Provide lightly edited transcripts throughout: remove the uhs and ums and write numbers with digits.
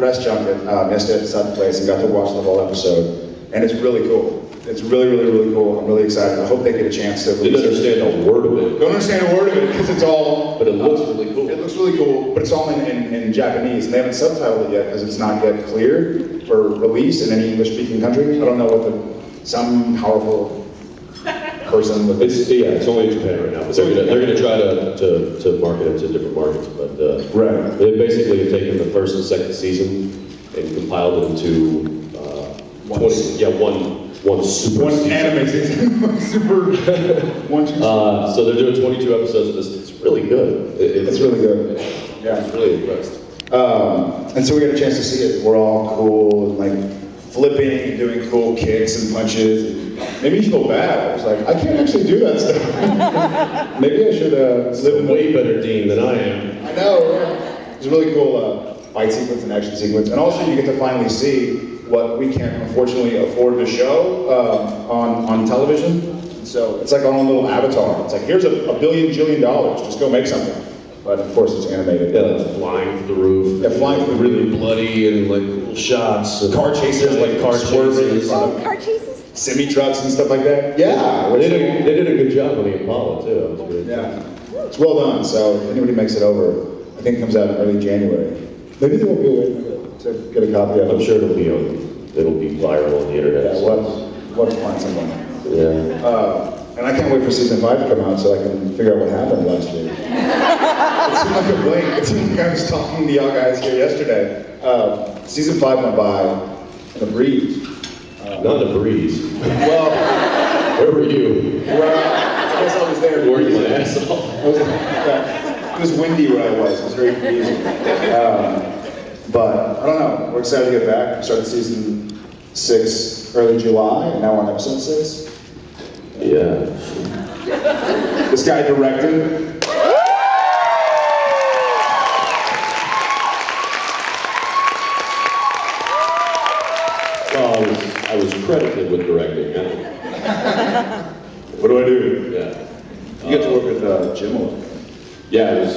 press junket yesterday at the Sutton place and got to watch the whole episode, and it's really cool. It's really, really, really cool. I'm really excited. I hope they get a chance to. Didn't understand a word of it. Don't understand a word of it because it's all. But it looks really cool. It looks really cool, but it's all in Japanese, and they haven't subtitled it yet because it's not yet cleared for release in any English-speaking country. I don't know what some powerful person with it's only in Japan right now, but they're gonna try to market it to different markets. But right. They basically have taken the first and second season and compiled it into one super anime season. So they're doing 22 episodes of this. It's really good. It's really good. Yeah, I'm really impressed. And so we got a chance to see it. We're all cool, and like flipping and doing cool kicks and punches. Made me feel bad. I was like, I can't actually do that stuff. Maybe I should live in way better Dean than I am. I know. Right? It's a really cool fight sequence and action sequence, and also you get to finally see what we can't unfortunately afford to show on television. So it's like our own little avatar. It's like, here's a billion jillion dollars, just go make something. But of course it's animated. Yeah, like flying through the roof. Yeah, flying through the roof. Really bloody and like cool shots. And car chases, like car chases. Oh, car chases? Semi-trucks and stuff like that. Yeah. They did a good job on the Apollo too. Yeah. It's well done, so if anybody makes it over, I think it comes out in early January. Maybe there will be a way to get a copy of it. I'm sure it'll be viral on the internet. Yeah, we'll have to find someone. Yeah. And I can't wait for season 5 to come out so I can figure out what happened last year. It seemed like a blink. It seemed like I was talking to y'all guys here yesterday. Season 5 went by in a breeze. Not in a breeze. Well, where were you? Well, I guess I was there. Were you my asshole? It was windy where I was. It was very breezy. But I don't know. We're excited to get back. We started season 6 early July, and now we're on episode 6. Yeah. This guy directed. Well, I was credited with directing. What do I do? Yeah. You get to work with Jim a little bit. Yeah, it was.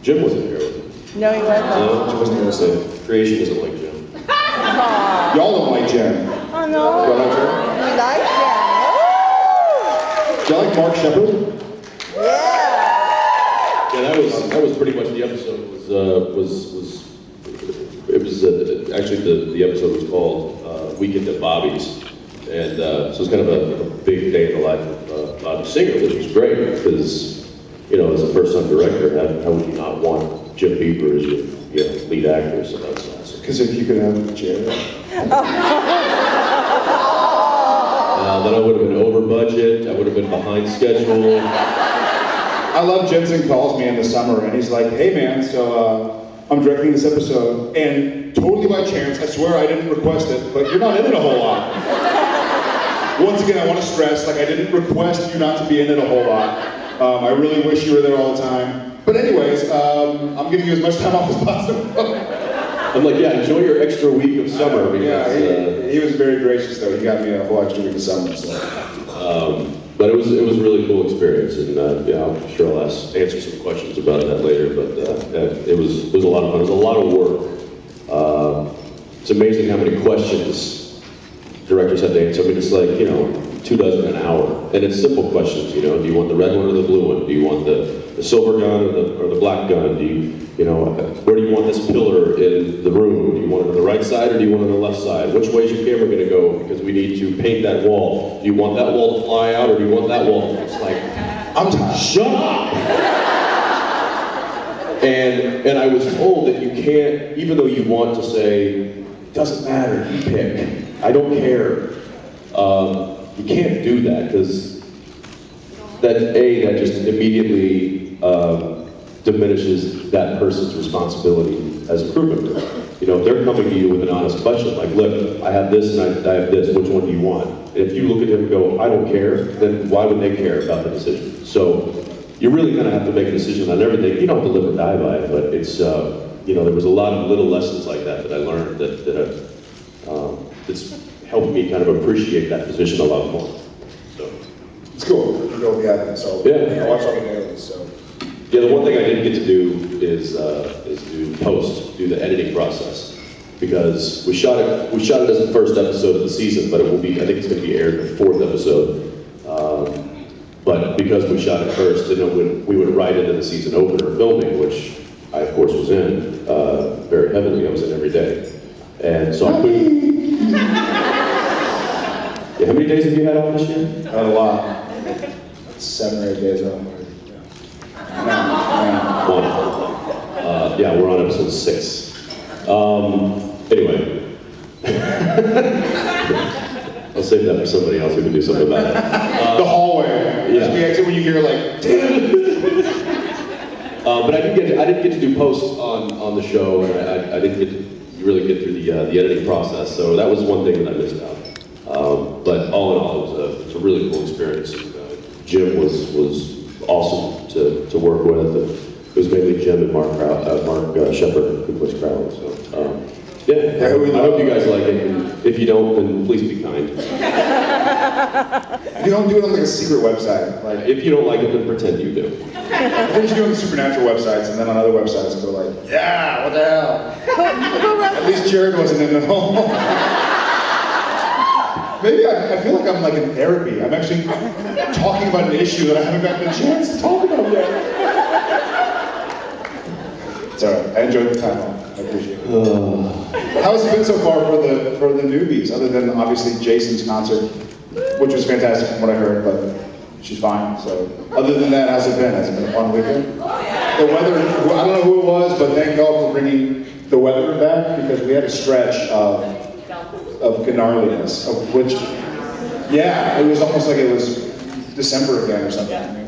Jim wasn't here. No, he wasn't. No, Jim wasn't going to say. Creation isn't like Jim. Y'all don't like Jim. Oh no. Y'all like Jim? We like him. Do y'all like Mark Shepard? Yeah. Yeah, that was pretty much the episode. Actually the episode was called Weekend at Bobby's, and so it's kind of a big day in the life of Bobby Singer, which was great because as a first-time director, how would you not want Jim Beaver as your lead actor? So that's awesome. Because if you could have Jared. Then I would have been over budget. I would have been behind schedule. I love Jensen calls me in the summer and he's like, hey man, so I'm directing this episode and totally by chance, I swear I didn't request it, but you're not in it a whole lot. Once again, I want to stress, like I didn't request you not to be in it a whole lot. I really wish you were there all the time. But anyways, I'm giving you as much time off as possible. I'm like, yeah, enjoy your extra week of summer. Because, he was very gracious though. He got me a whole extra week of summer. So. But it was a really cool experience, and I'm sure I'll answer some questions about that later. But it was a lot of fun. It was a lot of work. It's amazing how many questions directors have to answer. I mean, it's like 24 an hour, and it's simple questions. Do you want the red one or the blue one? Do you want the silver gun or the black gun? Where do you want this pillar in the room? Do you want it on the right side or do you want it on the left side? Which way is your camera going to go? Because we need to paint that wall. Do you want that wall to fly out or do you want that wall to? It's like, I'm tired. Shut up! And I was told that you can't, even though you want to say, doesn't matter, you pick. I don't care. You can't do that because that just immediately diminishes that person's responsibility as a crew member. If they're coming to you with an honest question, like, look, I have this and I have this, which one do you want? And if you look at them and go, I don't care, then why would they care about the decision? So you're really going to have to make a decision on everything. You don't have to live or die by it, but it's, there was a lot of little lessons like that I learned that's helped me kind of appreciate that position a lot more. So. It's cool. You go, so yeah. I watch all the dailies, so. Yeah, the one thing I didn't get to do is do the editing process. Because we shot it as the first episode of the season, but it will be, I think it's going to be aired the 4th episode. But because we shot it first, and then we went right into the season opener filming, which I of course was in very heavily. I was in every day, and so I couldn't. Yeah, how many days have you had off this year? Not a lot. 7 or 8 days off. One. Yeah, we're on episode 6. Anyway. I'll save that for somebody else who can do something about it. The hallway. Yeah. The exit when you hear like, damn. But I didn't get to do posts on the show, and I didn't get to really get through the editing process. So that was one thing that I missed out. But all in all, it was a really cool experience. And, Jim was awesome to work with. And it was mainly Jim and Mark Shepard who plays Crowley. So. Yeah, I hope you guys like it, and if you don't, then please be kind. You don't do it on like a secret website. Like, If you don't like it, then pretend you do. I think you do it on the supernatural websites, and then on other websites, and go like, yeah, what the hell? Who wrote At least Jared wasn't in the hole. Maybe I feel like I'm like in therapy. I'm actually talking about an issue that I haven't gotten a chance to talk about yet. It's alright. I enjoyed the time off. I appreciate it. How's it been so far for the newbies, other than obviously Jason's concert, which was fantastic from what I heard, but she's fine. So other than that, how's it been? Has it been a fun weekend? The weather, I don't know who it was, but thank God for bringing the weather back, because we had a stretch of gnarliness, of which, yeah, it was almost like it was December again or something.